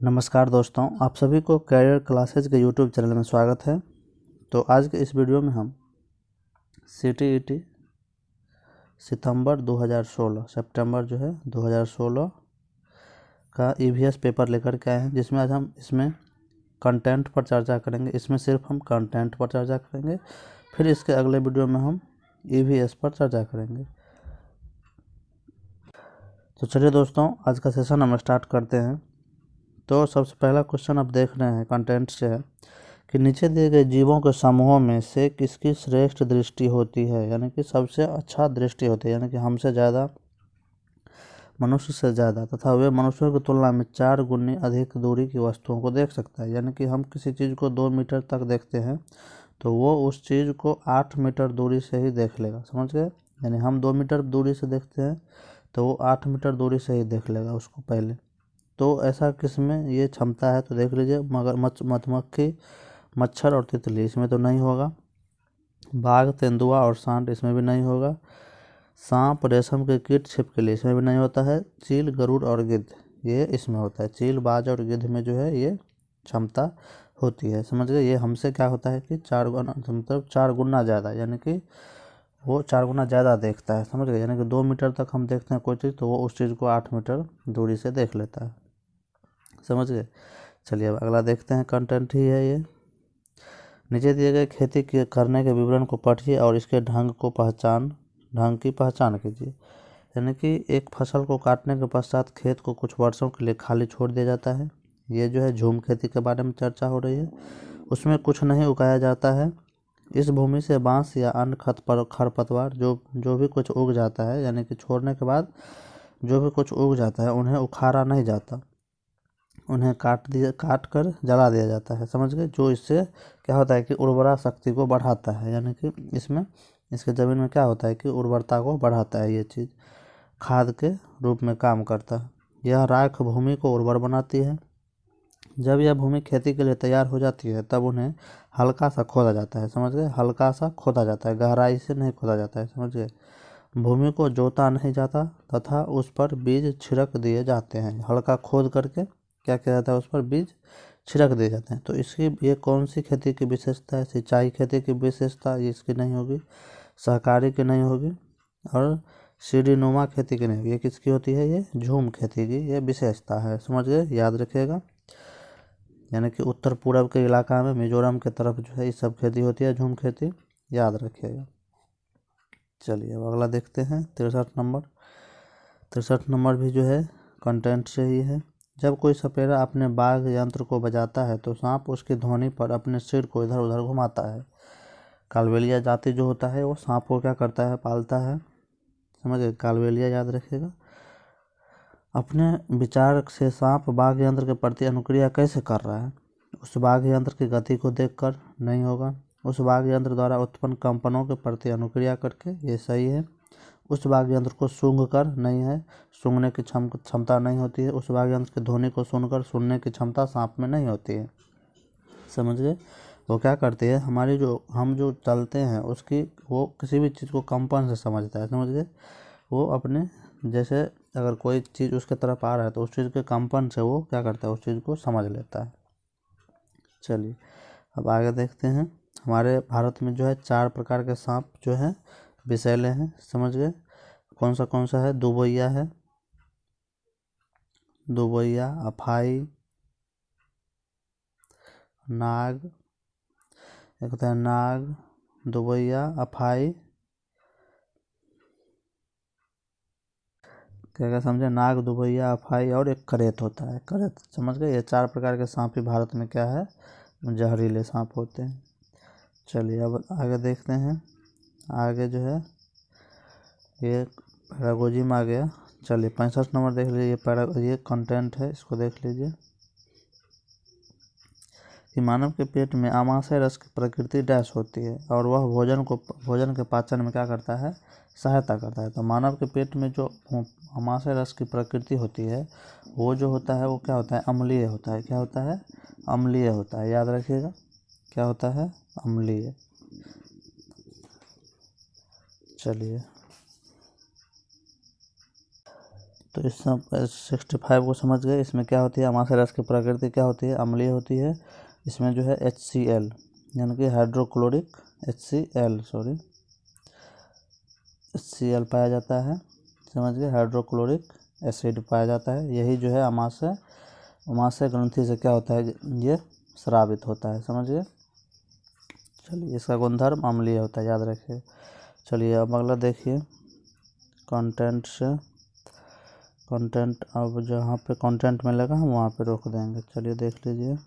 नमस्कार दोस्तों, आप सभी को कैरियर क्लासेज के यूट्यूब चैनल में स्वागत है। तो आज के इस वीडियो में हम CTET सितंबर जो है 2016 का EVS पेपर लेकर के आए हैं, जिसमें आज हम इसमें कंटेंट पर चर्चा करेंगे। इसमें सिर्फ हम कंटेंट पर चर्चा करेंगे, फिर इसके अगले वीडियो में हम EVS पर चर्चा करेंगे। तो चलिए दोस्तों, आज का सेशन हम स्टार्ट करते हैं। तो सबसे पहला क्वेश्चन आप देख रहे हैं कंटेंट से है कि नीचे दिए गए जीवों के समूहों में से किसकी श्रेष्ठ दृष्टि होती है, यानी कि सबसे अच्छा दृष्टि होती है, यानी कि हमसे ज़्यादा, मनुष्य से ज़्यादा तथा वे मनुष्यों की तुलना में 4 गुनी अधिक दूरी की वस्तुओं को देख सकता है। यानी कि हम किसी चीज़ को 2 मीटर तक देखते हैं तो वो उस चीज़ को 8 मीटर दूरी से ही देख लेगा। समझ गए? यानी हम 2 मीटर दूरी से देखते हैं तो वो 8 मीटर दूरी से ही देख लेगा उसको पहले। तो ऐसा किस में ये क्षमता है? तो देख लीजिए, मधुमक्खी, मच्छर और तितली, इसमें तो नहीं होगा। बाघ, तेंदुआ और सांड, इसमें भी नहीं होगा। सांप, रेशम के कीट, छिपकली, इसमें भी नहीं होता है। चील, गरुड़ और गिद्ध, ये इसमें होता है। चील, बाज और गिद्ध में जो है ये क्षमता होती है। समझ गए? ये हमसे क्या होता है कि 4 गुना, मतलब 4 गुना ज़्यादा, यानी कि वो 4 गुना ज़्यादा देखता है। समझ गए? यानी कि 2 मीटर तक हम देखते हैं कोई चीज़ तो वो उस चीज़ को 8 मीटर दूरी से देख लेता है। समझ गए? चलिए अब अगला देखते हैं, कंटेंट ही है ये। नीचे दिए गए खेती के करने के विवरण को पढ़िए और इसके ढंग की पहचान कीजिए। यानी कि एक फसल को काटने के पश्चात खेत को कुछ वर्षों के लिए खाली छोड़ दिया जाता है। ये जो है झूम खेती के बारे में चर्चा हो रही है। उसमें कुछ नहीं उगाया जाता है। इस भूमि से बांस या अन्य खरपतवार जो भी कुछ उग जाता है, यानी कि छोड़ने के बाद जो भी कुछ उग जाता है उन्हें उखाड़ा नहीं जाता, उन्हें काट कर जला दिया जाता है। समझ गए? जो इससे क्या होता है कि उर्वरा शक्ति को बढ़ाता है, यानी कि इसमें इसके ज़मीन में क्या होता है कि उर्वरता को बढ़ाता है। ये चीज़ खाद के रूप में काम करता है। यह राख भूमि को उर्वर बनाती है। जब यह भूमि खेती के लिए तैयार हो जाती है तब उन्हें हल्का सा खोदा जाता है। समझ गए? हल्का सा खोदा जाता है, गहराई से नहीं खोदा जाता है। समझ गए? भूमि को जोता नहीं जाता तथा उस पर बीज छिड़क दिए जाते हैं। हल्का खोद करके क्या किया जाता है, उस पर बीज छिड़क दिए जाते हैं। तो इसकी ये कौन सी खेती की विशेषता है? सिंचाई खेती की विशेषता ये इसकी नहीं होगी, सहकारी की नहीं होगी और सीढ़ीनुमा खेती की नहीं होगी। ये किसकी होती है? ये झूम खेती की ये विशेषता है। समझ गए? याद रखिएगा। यानी कि उत्तर पूर्व के इलाका में, मिजोरम के तरफ जो है ये सब खेती होती है, झूम खेती, याद रखिएगा। चलिए अब अगला देखते हैं, 63 नंबर भी जो है कंटेंट से ही है। जब कोई सपेरा अपने बाघ यंत्र को बजाता है तो सांप उसकी ध्वनि पर अपने सिर को इधर उधर घुमाता है। कालबेलिया जाति जो होता है वो सांप को क्या करता है? पालता है। समझ गए? कालबेलिया याद रखिएगा। अपने विचार से सांप बाघ यंत्र के प्रति अनुक्रिया कैसे कर रहा है? उस बाघ यंत्र की गति को देखकर नहीं होगा, उस बाघ यंत्र द्वारा उत्पन्न कंपनों के प्रति अनुक्रिया करके, ये सही है। उस वाद्य यंत्र को सूंघ कर नहीं है, सूंघने की क्षमता नहीं होती है। उस वाद्य यंत्र की ध्वनि को सुनकर सुनने की क्षमता सांप में नहीं होती है। समझ गए? वो क्या करती है, हमारी हम जो चलते हैं उसकी, वो किसी भी चीज़ को कंपन से समझता है। समझ गए? वो अपने, जैसे अगर कोई चीज़ उसके तरफ आ रहा है तो उस चीज़ के कंपन से वो क्या करता है, उस चीज़ को समझ लेता है। चलिए अब आगे देखते हैं। हमारे भारत में जो है 4 प्रकार के सांप जो हैं विषैले हैं। समझ गए? कौन सा है? दुबैया है, दुबैया, अफाई, नाग, एक होता है नाग, दुबैया, अफाई, क्या क्या समझे? नाग, दुबैया, अफाई और एक करेत होता है, करेत। समझ गए? ये 4 प्रकार के सांप ही भारत में क्या है? जहरीले सांप होते हैं। चलिए अब आगे देखते हैं। आगे जो है ये पैरागोजी में आ गया। चलिए 65 नंबर देख लीजिए। ये कंटेंट है, इसको देख लीजिए कि मानव के पेट में आमाशय रस की प्रकृति डैश होती है और वह भोजन के पाचन में क्या करता है? सहायता करता है। तो मानव के पेट में जो आमाशय रस की प्रकृति होती है वो जो होता है वो क्या होता है? अम्लीय होता है। क्या होता है? अम्लीय होता है। याद रखिएगा, क्या होता है? अम्लीय। चलिए तो इस 65 को समझ गए। इसमें क्या होती है, अमाशय रस की प्रकृति क्या होती है, अम्लीय होती है। इसमें जो है HCl यानी कि हाइड्रोक्लोरिक HCl पाया जाता है, समझ गए। हाइड्रोक्लोरिक एसिड पाया जाता है। यही जो है अमाशय ग्रंथि से क्या होता है, ये स्रावित होता है, समझ गए। चलिए, इसका गुणधर्म अम्लीय होता है, याद रखिए। चलिए अब अगला देखिए कंटेंट। अब जहाँ पे कंटेंट मिलेगा हम वहाँ पे रोक देंगे। चलिए देख लीजिए,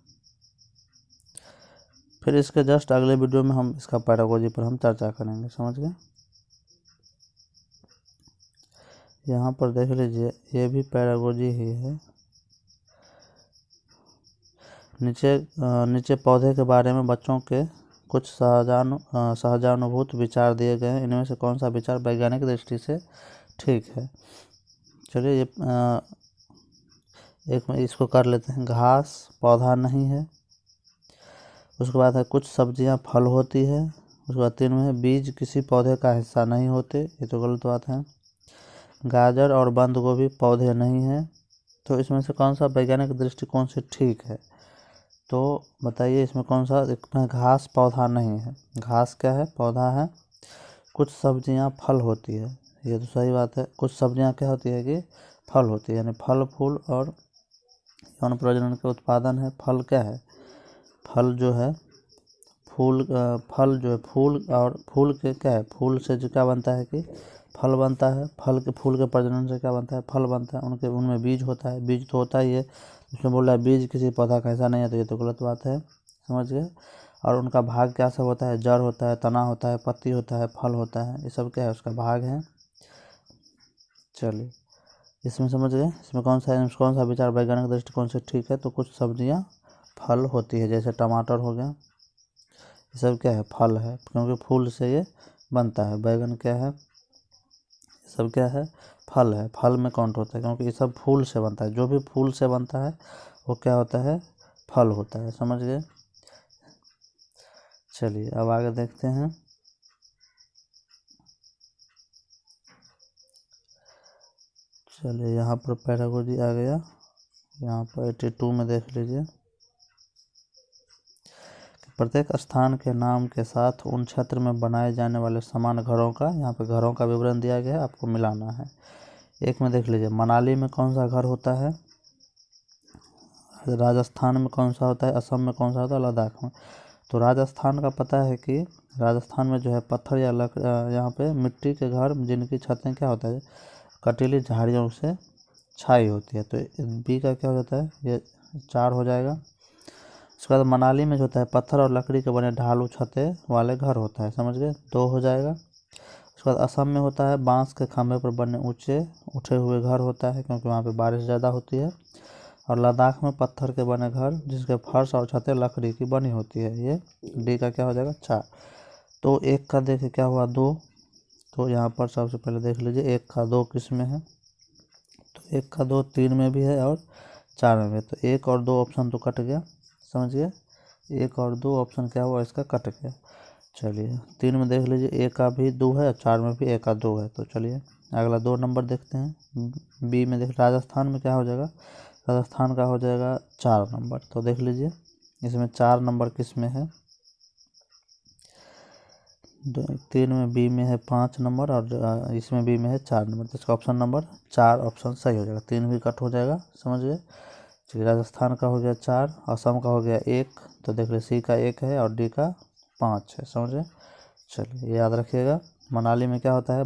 फिर इसके जस्ट अगले वीडियो में हम इसका पैरागोजी पर हम चर्चा करेंगे, समझ गए। यहाँ पर देख लीजिए, ये भी पैरागोजी ही है। नीचे पौधे के बारे में बच्चों के कुछ सहजानुभूत विचार दिए गए हैं। इनमें से कौन सा विचार वैज्ञानिक दृष्टि से ठीक है। चलिए ये एक में इसको कर लेते हैं। घास पौधा नहीं है। उसके बाद है कुछ सब्जियां फल होती है। उसके बाद 3 में है बीज किसी पौधे का हिस्सा नहीं होते, ये तो गलत बात है। गाजर और बंद गोभी पौधे नहीं है। तो इसमें से कौन सा वैज्ञानिक दृष्टिकोण से ठीक है, तो बताइए इसमें कौन सा। इसमें घास पौधा नहीं है। घास क्या है, पौधा है। कुछ सब्जियां फल होती है, ये तो सही बात है। कुछ सब्जियां क्या होती है कि फल होती है, यानी फल फूल और यौन प्रजनन के उत्पादन है। फल क्या है, फल जो है फूल और फूल के क्या है, फूल से जो क्या बनता है कि फल बनता है। फूल के प्रजनन से क्या बनता है, फल बनता है। उनमें बीज होता है, बीज तो होता ही है। उसमें बोल रहा है बीज किसी पौधा का हिस्सा नहीं है, तो ये तो गलत बात है, समझ गए। और उनका भाग क्या सब होता है, जड़ होता है, तना होता है, पत्ती होता है, फल होता है, ये सब क्या है, उसका भाग है। चलिए इसमें समझ गए। इसमें कौन सा विचार वैज्ञानिक दृष्टिकोण से ठीक है, तो कुछ सब्जियां फल होती है, जैसे टमाटर हो गया, ये सब क्या है, फल है, क्योंकि फूल से ये बनता है। बैगन क्या है, ये सब क्या है, फल है, फल में काउंट होता है, क्योंकि ये सब फूल से बनता है। जो भी फूल से बनता है वो क्या होता है, फल होता है, समझ गए। चलिए अब आगे देखते हैं। चलिए यहाँ पर पैरागोजी आ गया। यहाँ पर 82 में देख लीजिए, प्रत्येक स्थान के नाम के साथ उन क्षेत्र में बनाए जाने वाले समान घरों का, यहाँ पे घरों का विवरण दिया गया है, आपको मिलाना है। एक में देख लीजिए, मनाली में कौन सा घर होता है, राजस्थान में कौन सा होता है, असम में कौन सा होता है, लद्दाख में। तो राजस्थान का पता है कि राजस्थान में जो है पत्थर या यहाँ पे मिट्टी के घर जिनकी छतें क्या होता है, कटीली झाड़ियों से छाई होती है। तो बी का क्या हो जाता है, ये 4 हो जाएगा। उसके बाद मनाली में जो होता है पत्थर और लकड़ी के बने ढालू छतें वाले घर होता है, समझ गए, 2 हो जाएगा। उसके बाद असम में होता है बांस के खंभे पर बने उठे हुए घर होता है, क्योंकि वहाँ पे बारिश ज़्यादा होती है। और लद्दाख में पत्थर के बने घर जिसके फर्श और छतें लकड़ी की बनी होती है, ये डी का क्या हो जाएगा, 4। तो 1 का देखे क्या हुआ, 2। तो यहाँ पर सबसे पहले देख लीजिए 1 का 2 किस में है, तो 1 का 2 3 में भी है और 4 में भी है। तो 1 और 2 ऑप्शन तो कट गया, समझ गए। 1 और 2 ऑप्शन क्या हुआ, इसका कट गया। चलिए 3 में देख लीजिए, 1 का भी 2 है और 4 में भी 1 का 2 है। तो चलिए अगला 2 नंबर देखते हैं। बी में देख, राजस्थान में क्या हो जाएगा, राजस्थान का हो जाएगा 4 नंबर। तो देख लीजिए इसमें 4 नंबर किस में है, 3 में बी में है 5 नंबर और इसमें बी में है 4 नंबर। तो इसका ऑप्शन नंबर 4 ऑप्शन सही हो जाएगा, 3 भी कट हो जाएगा, समझ गए। चलिए राजस्थान का हो गया 4, असम का हो गया 1, तो देख लीजिए सी का 1 है और डी का 5 है, समझ गए। चलिए याद रखिएगा, मनाली में क्या होता है,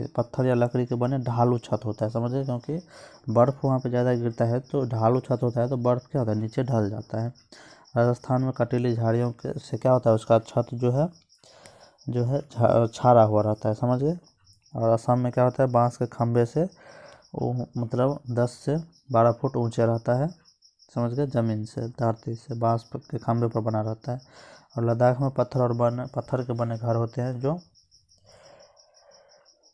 पत्थर या लकड़ी के बने ढालू छत होता है, समझिए, क्योंकि बर्फ़ वहाँ पे ज़्यादा गिरता है, तो ढालू छत होता है तो बर्फ़ क्या होता है, नीचे ढल जाता है। राजस्थान में कटीली झाड़ियों से क्या होता है, उसका छत जो है छारा हुआ रहता है, समझ गए। और असम में क्या होता है, बांस के खंभे से वो मतलब 10 से 12 फुट ऊंचे रहता है, समझ गए, ज़मीन से, धरती से बांस के खंभे पर बना रहता है। और लद्दाख में पत्थर के बने घर होते हैं, जो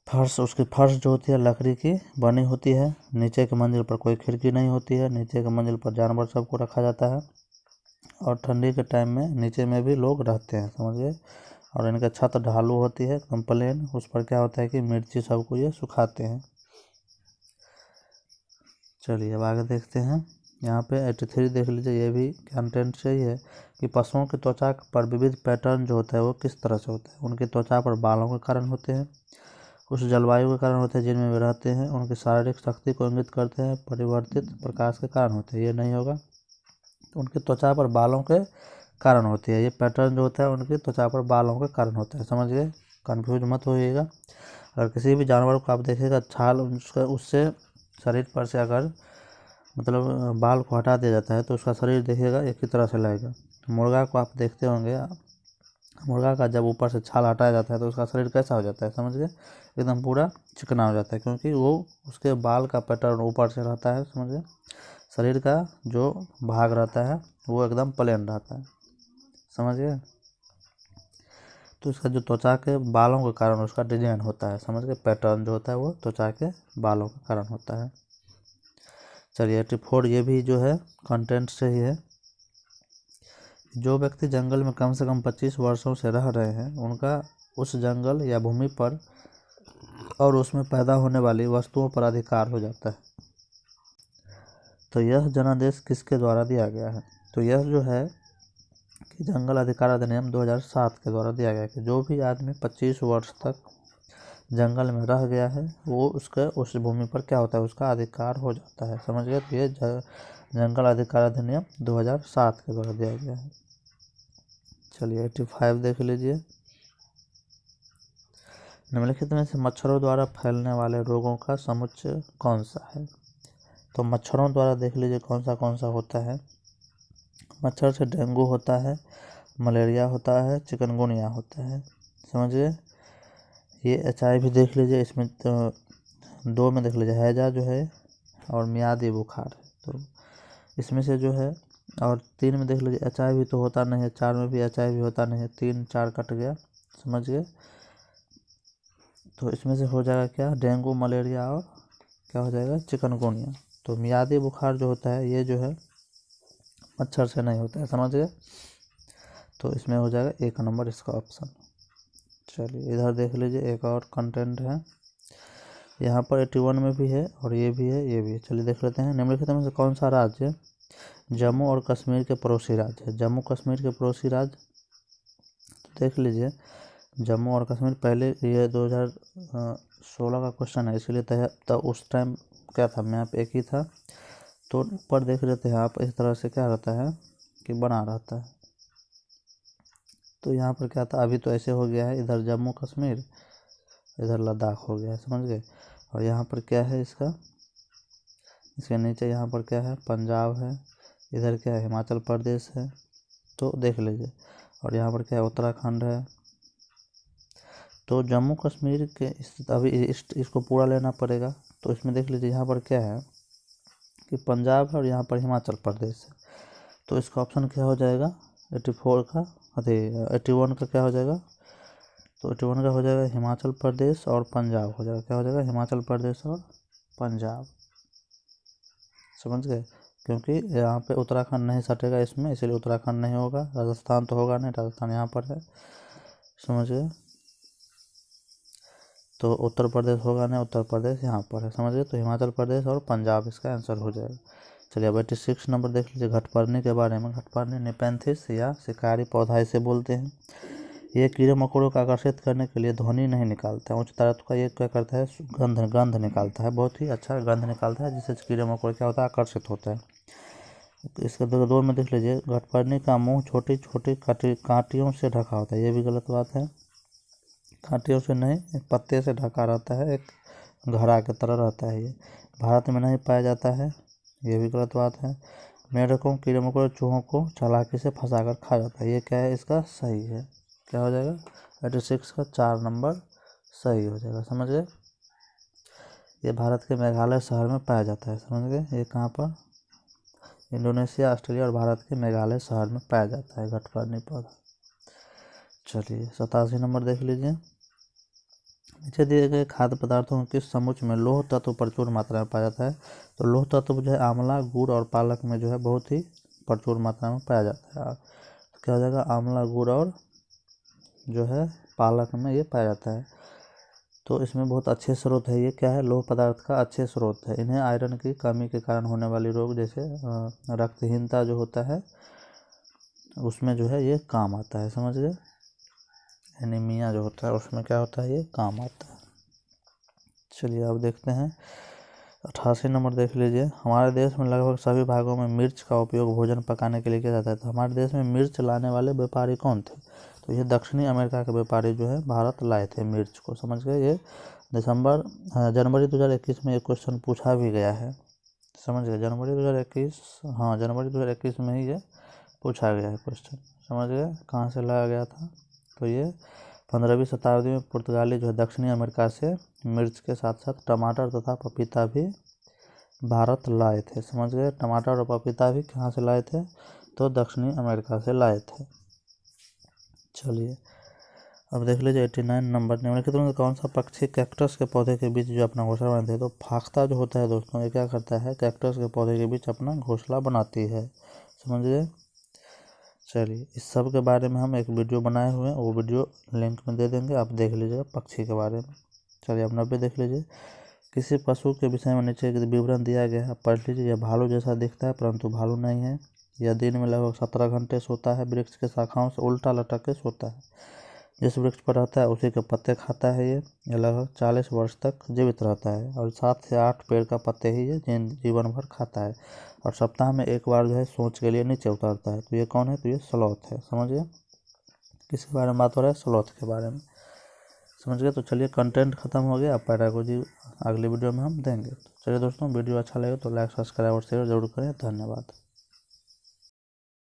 उसकी फर्श जो होती है लकड़ी की बनी होती है। नीचे के मंजिल पर कोई खिड़की नहीं होती है, नीचे के मंजिल पर जानवर सबको रखा जाता है। और ठंडी के टाइम में नीचे में भी लोग रहते हैं, समझ गए। और इनका छत ढालू होती है, एकदम प्लेन, उस पर क्या होता है कि मिर्ची सबको ये सुखाते हैं। चलिए अब आगे देखते हैं। यहाँ पे 83 देख लीजिए, ये भी कंटेंट सही है कि पशुओं की त्वचा पर विविध पैटर्न जो होता है वो किस तरह से होता है। उनकी त्वचा पर बालों के कारण होते हैं, उस जलवायु के कारण होते हैं जिनमें वे रहते हैं, उनकी शारीरिक शक्ति को इंगित करते हैं, परिवर्तित प्रकाश के कारण होते हैं। ये नहीं होगा, तो उनकी त्वचा पर बालों के कारण होती है। ये पैटर्न जो होता है उनकी त्वचा पर बालों के कारण होता है। समझ गए, कन्फ्यूज मत होइएगा। अगर किसी भी जानवर को आप देखेगा छाल उससे शरीर पर से अगर मतलब बाल को हटा दिया जाता है तो उसका शरीर देखिएगा एक ही तरह से लगेगा। मुर्गा को आप देखते होंगे, मुर्गा का जब ऊपर से छाल हटाया जाता है तो उसका शरीर कैसा हो जाता है, समझ गए, एकदम पूरा चिकना हो जाता है, क्योंकि वो उसके बाल का पैटर्न ऊपर से रहता है। समझ गए, शरीर का जो भाग रहता है वो एकदम प्लेन रहता है। समझ गए, तो इसका जो त्वचा के बालों के कारण उसका डिजाइन होता है। समझ गए, पैटर्न जो होता है वो त्वचा के बालों के कारण होता है। चलिए 84 ये भी जो है कंटेंट से ही है। जो व्यक्ति जंगल में कम से कम 25 वर्षों से रह रहे हैं उनका उस जंगल या भूमि पर और उसमें पैदा होने वाली वस्तुओं पर अधिकार हो जाता है। तो यह जनादेश किसके द्वारा दिया गया है? तो यह जो है कि जंगल अधिकार अधिनियम 2007 के द्वारा दिया गया है कि जो भी आदमी 25 वर्ष तक जंगल में रह गया है वो उसके उस भूमि पर क्या होता है, उसका अधिकार हो जाता है। समझ गए, तो ये जंगल अधिकार अधिनियम 2007 के द्वारा दिया गया है। चलिए 85 देख लीजिए। निम्नलिखित में से मच्छरों द्वारा फैलने वाले रोगों का समुच्चय कौन सा है? तो मच्छरों द्वारा देख लीजिए कौन सा होता है। मच्छर से डेंगू होता है, मलेरिया होता है, चिकनगुनिया होता है। समझिए, ये HIV देख लीजिए, इसमें तो 2 में देख लीजिए हैजा जो है और मियादी बुखार है, तो इसमें से जो है, और 3 में देख लीजिए HIV तो होता नहीं है, 4 में भी HIV होता नहीं है, 3 4 कट गया। समझ गए, तो इसमें से हो जाएगा क्या, डेंगू, मलेरिया और क्या हो जाएगा, चिकनगुनिया। तो मियादी बुखार जो होता है ये जो है मच्छर से नहीं होता है। समझ गए, तो इसमें हो जाएगा 1 नंबर इसका ऑप्शन। चलिए इधर देख लीजिए, एक और कंटेंट है, यहाँ पर 81 में भी है और ये भी है, ये भी है। चलिए देख लेते हैं। निम्नलिखित में से कौन सा राज्य जम्मू और कश्मीर के पड़ोसी राज्य है? जम्मू कश्मीर के पड़ोसी राज्य, तो देख लीजिए जम्मू और कश्मीर, पहले ये 2016 का क्वेश्चन है इसलिए तब उस टाइम क्या था, मैप एक ही था। तो ऊपर देख लेते हैं आप, इस तरह से क्या रहता है कि बना रहता है। तो यहाँ पर क्या था, अभी तो ऐसे हो गया है, इधर जम्मू कश्मीर, इधर लद्दाख हो गया है। समझ गए, और यहाँ पर क्या है इसके नीचे यहाँ पर क्या है, पंजाब है, इधर क्या है, हिमाचल प्रदेश है। तो देख लीजिए, और यहाँ पर क्या है, उत्तराखंड है। तो जम्मू कश्मीर के अभी इसको पूरा लेना पड़ेगा। तो इसमें देख लीजिए यहाँ पर क्या है कि पंजाब है और यहाँ पर हिमाचल प्रदेश है। तो इसका ऑप्शन क्या हो जाएगा, 84 का 81 का क्या हो जाएगा, तो 81 का हो जाएगा हिमाचल प्रदेश और पंजाब हो जाएगा। क्या हो जाएगा, हिमाचल प्रदेश और पंजाब। समझ गए, क्योंकि यहाँ पे उत्तराखंड नहीं सटेगा इसमें, इसलिए उत्तराखंड नहीं होगा। राजस्थान तो होगा नहीं, राजस्थान यहाँ पर है। समझ गए, तो उत्तर प्रदेश होगा नहीं, उत्तर प्रदेश यहाँ पर है। समझ गए, तो हिमाचल प्रदेश और पंजाब इसका आंसर हो जाएगा। चलिए अब 86 नंबर देख लीजिए, घटपर्णी के बारे में। घटपर्णी निपेंथिस या शिकारी पौधा इसे बोलते हैं। ये कीड़े मकोड़ों को आकर्षित करने के लिए ध्वनि नहीं निकालता है, उच्च तारत्व का ये क्या करता है, गंध निकालता है, बहुत ही अच्छा गंध निकालता है, जिससे कीड़े मकोड़े क्या होता है, आकर्षित होता है। इसके 2 में देख लीजिए, घटपर्णी का मुंह छोटी छोटी कांटियों से ढका होता है। ये भी गलत बात है, कांटियों से नहीं, एक पत्ते से ढका रहता है, एक घड़ा की तरह रहता है। ये भारत में नहीं पाया जाता है, ये भी गलत बात है। मेढकों, कीड़े मकोड़े, चूहों को चालाकी से फंसाकर खा जाता है। ये क्या है, इसका सही है। क्या हो जाएगा, 86 का 4 नंबर सही हो जाएगा। समझ गए, ये भारत के मेघालय शहर में पाया जाता है। समझ गए, ये कहाँ पर, इंडोनेशिया, ऑस्ट्रेलिया और भारत के मेघालय शहर में पाया जाता है घटपर्णी पौधा। चलिए 87 नंबर देख लीजिए। नीचे दिए गए खाद्य पदार्थों के किस समुच्चय में लौह तत्व प्रचुर मात्रा में पाया जाता है? तो लौह तत्व जो है आंवला, गुड़ और पालक में जो है बहुत ही प्रचुर मात्रा में पाया जाता है। तो क्या हो जाएगा, आंवला, गुड़ और जो है पालक में ये पाया जाता है। तो इसमें बहुत अच्छे स्रोत है। ये क्या है, लौह पदार्थ का अच्छे स्रोत है। इन्हें आयरन की कमी के कारण होने वाली रोग जैसे रक्तहीनता जो होता है उसमें जो है ये काम आता है, समझ गए। एनीमिया जो होता है उसमें क्या होता है, ये काम आता है। चलिए अब देखते हैं 88 नंबर देख लीजिए। हमारे देश में लगभग सभी भागों में मिर्च का उपयोग भोजन पकाने के लिए किया जाता है। तो हमारे देश में मिर्च लाने वाले व्यापारी कौन थे, तो ये दक्षिणी अमेरिका के व्यापारी जो है भारत लाए थे मिर्च को, समझ गए। ये जनवरी 2021 में ये क्वेश्चन पूछा भी गया है, समझ गए। जनवरी 2021, हाँ जनवरी 2021 में ही ये पूछा गया है क्वेश्चन, समझ गए। कहाँ से लाया गया था, तो ये 15वीं शताब्दी में पुर्तगाली जो है दक्षिणी अमेरिका से मिर्च के साथ साथ टमाटर तथा पपीता भी भारत लाए थे, समझ गए। टमाटर और पपीता भी कहाँ से लाए थे, तो दक्षिणी अमेरिका से लाए थे। चलिए अब देख लीजिए 89 नंबर। निम्नलिखित में कौन सा पक्षी कैक्टस के पौधे के बीच जो अपना घोंसला बनाते हैं, तो फाख्ता जो होता है दोस्तों ये क्या करता है, कैक्टस के पौधे के बीच अपना घोंसला बनाती है, समझ गए। चलिए इस सब के बारे में हम एक वीडियो बनाए हुए हैं, वो वीडियो लिंक में दे देंगे, आप देख लीजिएगा पक्षी के बारे में। चलिए अब 90 देख लीजिए। किसी पशु के विषय में नीचे विवरण दिया गया है, पढ़ लीजिए। यह भालू जैसा दिखता है परंतु भालू नहीं है। यह दिन में लगभग 17 घंटे सोता है, वृक्ष के शाखाओं से उल्टा लटक के सोता है। जिस वृक्ष पर रहता है उसी के पत्ते खाता है। ये लगभग 40 वर्ष तक जीवित रहता है और 7 से 8 पेड़ का पत्ते ही ये जीवन भर खाता है और सप्ताह में एक बार जो है सोच के लिए नीचे उतरता है। तो ये कौन है, तो ये स्लॉथ है, समझ गए। किसके बारे में बात हो रहा है, स्लॉथ के बारे में, समझ गए। तो चलिए कंटेंट खत्म हो गया, अब पैडागोजी अगली वीडियो में हम देंगे। तो चलिए दोस्तों वीडियो अच्छा लगे तो लाइक सब्सक्राइब और शेयर जरूर करें। धन्यवाद।